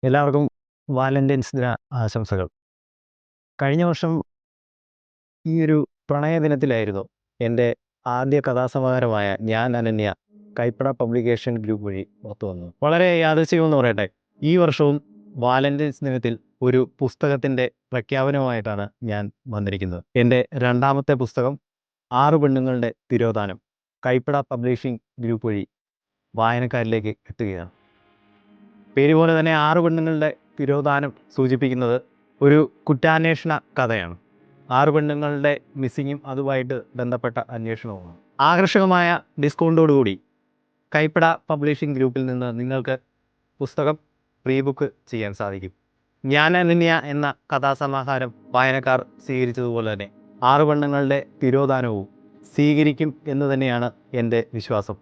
എല്ലാവർക്കും വാലന്റൈൻസ് ദിന ആശംസകൾ. കഴിഞ്ഞ വർഷം ഈ ഒരു പ്രണയ ദിനത്തിലായിരുന്നു എൻ്റെ ആദ്യ കഥാസമാഹാരമായ ഞാൻ അനന്യ കൈപ്പട പബ്ലിക്കേഷൻ ഗ്രൂപ്പ് വഴി പുറത്തു വന്നത്. വളരെ യാദൃച്ഛികമെന്ന് പറയട്ടെ, ഈ വർഷവും വാലന്റൈൻസ് ദിനത്തിൽ ഒരു പുസ്തകത്തിൻ്റെ പ്രഖ്യാപനവുമായിട്ടാണ് ഞാൻ വന്നിരിക്കുന്നത്. എൻ്റെ രണ്ടാമത്തെ പുസ്തകം 6 പെണ്ണുങ്ങളുടെ തിരോധാനം കൈപ്പട പബ്ലിഷിംഗ് ഗ്രൂപ്പ് വഴി വായനക്കാരിലേക്ക് എത്തുകയാണ്. പേര് പോലെ തന്നെ 6 പെണ്ണുങ്ങളുടെ തിരോധാനം സൂചിപ്പിക്കുന്നത് ഒരു കുറ്റാന്വേഷണ കഥയാണ്. 6 പെണ്ണുങ്ങളുടെ മിസ്സിങ്ങും അതുമായിട്ട് ബന്ധപ്പെട്ട അന്വേഷണവുമാണ്. ആകർഷകമായ ഡിസ്കൗണ്ടോടുകൂടി കൈപ്പട പബ്ലിഷിംഗ് ഗ്രൂപ്പിൽ നിന്ന് നിങ്ങൾക്ക് പുസ്തകം പ്രീ ബുക്ക് ചെയ്യാൻ സാധിക്കും. ഞാൻ അനന്യ എന്ന കഥാസമാഹാരം വായനക്കാർ സ്വീകരിച്ചതുപോലെ തന്നെ 6 പെണ്ണുങ്ങളുടെ തിരോധാനവും സ്വീകരിക്കും എന്ന് തന്നെയാണ് എൻ്റെ വിശ്വാസം.